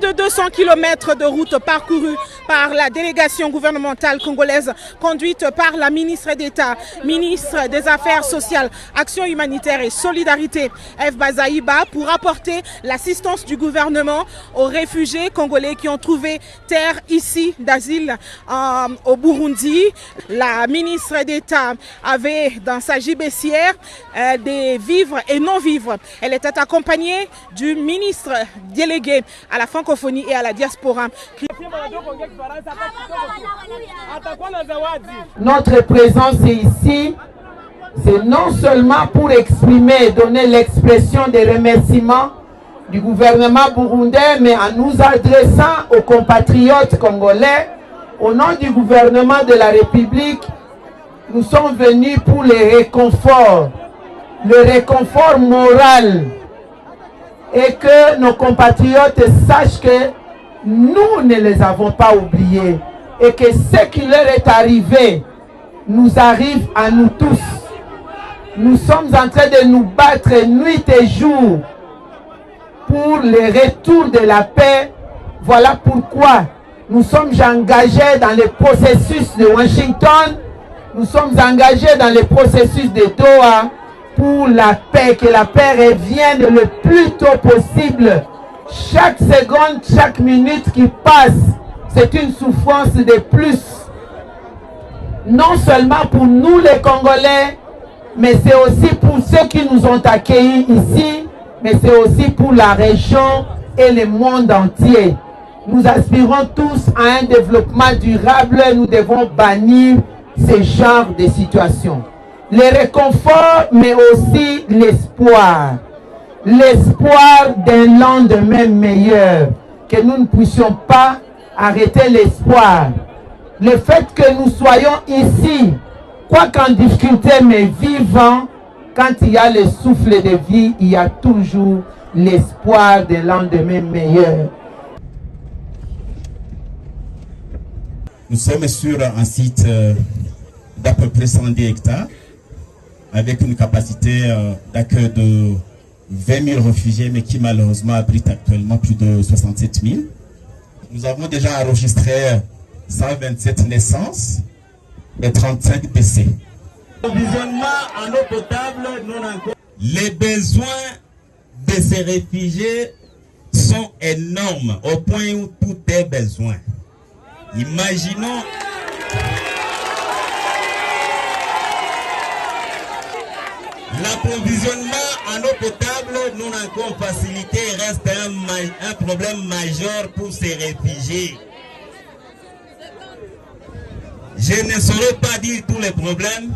de 200 km de route parcourue par la délégation gouvernementale congolaise conduite par la ministre d'État, ministre des Affaires sociales, Action humanitaire et solidarité, Eve Bazaïba, pour apporter l'assistance du gouvernement aux réfugiés congolais qui ont trouvé terre ici d'asile au Burundi. La ministre d'État avait dans sa gibecière des vivres et non-vivres. Elle était accompagnée du ministre délégué à la francophonie et à la diaspora. Notre présence ici, c'est non seulement pour exprimer et donner l'expression des remerciements du gouvernement burundais, mais en nous adressant aux compatriotes congolais, au nom du gouvernement de la République, nous sommes venus pour le réconfort moral, et que nos compatriotes sachent que nous ne les avons pas oubliés et que ce qui leur est arrivé nous arrive à nous tous. Nous sommes en train de nous battre nuit et jour pour le retour de la paix. Voilà pourquoi nous sommes engagés dans le processus de Washington, nous sommes engagés dans le processus de Doha pour la paix, que la paix revienne le plus tôt possible. Chaque seconde, chaque minute qui passe, c'est une souffrance de plus. Non seulement pour nous les Congolais, mais c'est aussi pour ceux qui nous ont accueillis ici, mais c'est aussi pour la région et le monde entier. Nous aspirons tous à un développement durable, nous devons bannir ce genre de situations. Le réconfort, mais aussi l'espoir. L'espoir d'un lendemain meilleur. Que nous ne puissions pas arrêter l'espoir. Le fait que nous soyons ici, quoi qu'en difficulté, mais vivants, quand il y a le souffle de vie, il y a toujours l'espoir d'un lendemain meilleur. Nous sommes sur un site d'à peu près 110 hectares, avec une capacité d'accueil de 20 000 réfugiés, mais qui malheureusement abrite actuellement plus de 67 000. Nous avons déjà enregistré 127 naissances et 35 décès. En eau potable, les besoins de ces réfugiés sont énormes, au point où tout est besoin. Imaginons l'approvisionnement en eau potable non encore facilité reste un problème majeur pour ces réfugiés. Je ne saurais pas dire tous les problèmes,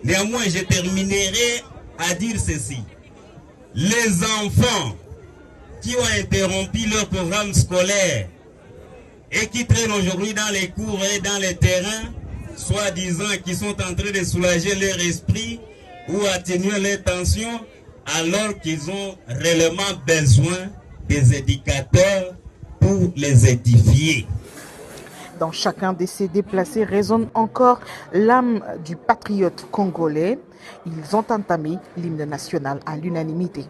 néanmoins je terminerai à dire ceci. Les enfants qui ont interrompu leur programme scolaire et qui traînent aujourd'hui dans les cours et dans les terrains, soi-disant qui sont en train de soulager leur esprit ou atténuer leur tension, alors qu'ils ont réellement besoin des éducateurs pour les édifier. Dans chacun de ces déplacés résonne encore l'âme du patriote congolais. Ils ont entamé l'hymne national à l'unanimité.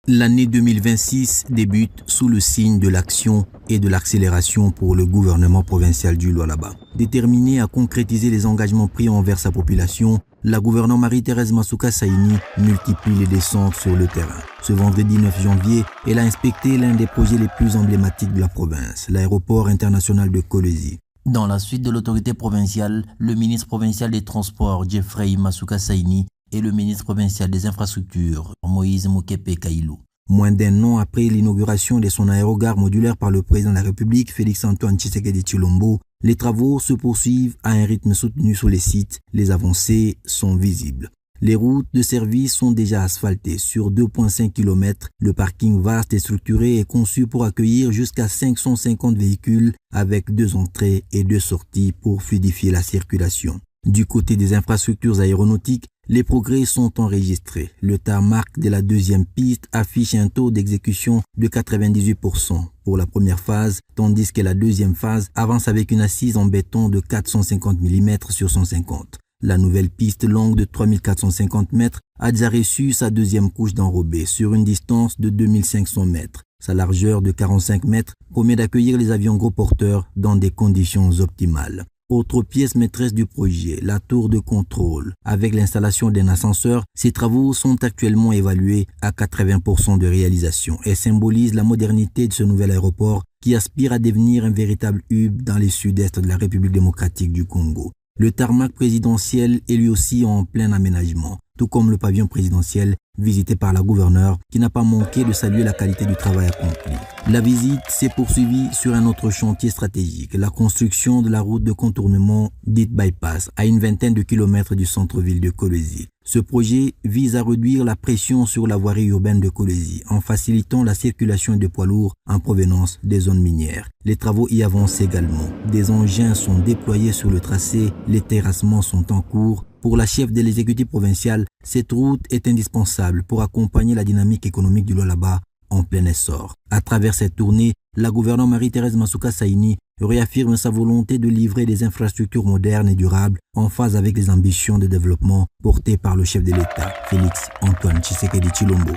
L'année 2026 débute sous le signe de l'action et de l'accélération pour le gouvernement provincial du Lualaba. Déterminé à concrétiser les engagements pris envers sa population, la gouverneure Marie-Thérèse Masuka Saini multiplie les descentes sur le terrain. Ce vendredi 9 janvier, elle a inspecté l'un des projets les plus emblématiques de la province, l'aéroport international de Kolwezi. Dans la suite de l'autorité provinciale, le ministre provincial des Transports, Jeffrey Masuka Saini, et le ministre provincial des Infrastructures, Moïse Mokepe Kailou. Moins d'un an après l'inauguration de son aérogare modulaire par le président de la République, Félix-Antoine Tshisekedi Tshilombo, Les travaux se poursuivent à un rythme soutenu sur les sites. Les avancées sont visibles. Les routes de service sont déjà asphaltées sur 2,5 km. Le parking vaste et structuré est conçu pour accueillir jusqu'à 550 véhicules avec 2 entrées et 2 sorties pour fluidifier la circulation. Du côté des infrastructures aéronautiques, les progrès sont enregistrés. Le tarmac de la deuxième piste affiche un taux d'exécution de 98% pour la première phase, tandis que la deuxième phase avance avec une assise en béton de 450 mm sur 150. La nouvelle piste longue de 3450 mètres a déjà reçu sa deuxième couche d'enrobé sur une distance de 2500 mètres. Sa largeur de 45 mètres promet d'accueillir les avions gros porteurs dans des conditions optimales. Autre pièce maîtresse du projet, la tour de contrôle. Avec l'installation d'un ascenseur, ces travaux sont actuellement évalués à 80% de réalisation et symbolisent la modernité de ce nouvel aéroport qui aspire à devenir un véritable hub dans les sud-est de la République démocratique du Congo. Le tarmac présidentiel est lui aussi en plein aménagement, tout comme le pavillon présidentiel visité par la gouverneure qui n'a pas manqué de saluer la qualité du travail accompli. La visite s'est poursuivie sur un autre chantier stratégique, la construction de la route de contournement dite bypass à une vingtaine de kilomètres du centre-ville de Kolwezi. Ce projet vise à réduire la pression sur la voirie urbaine de Kolwezi en facilitant la circulation de poids lourds en provenance des zones minières. Les travaux y avancent également. Des engins sont déployés sur le tracé, les terrassements sont en cours. Pour la chef de l'exécutif provincial, cette route est indispensable pour accompagner la dynamique économique du Lualaba en plein essor. À travers cette tournée, la gouverneure Marie-Thérèse Masuka Saini réaffirme sa volonté de livrer des infrastructures modernes et durables en phase avec les ambitions de développement portées par le chef de l'État, Félix Antoine Tshisekedi Tshilombo.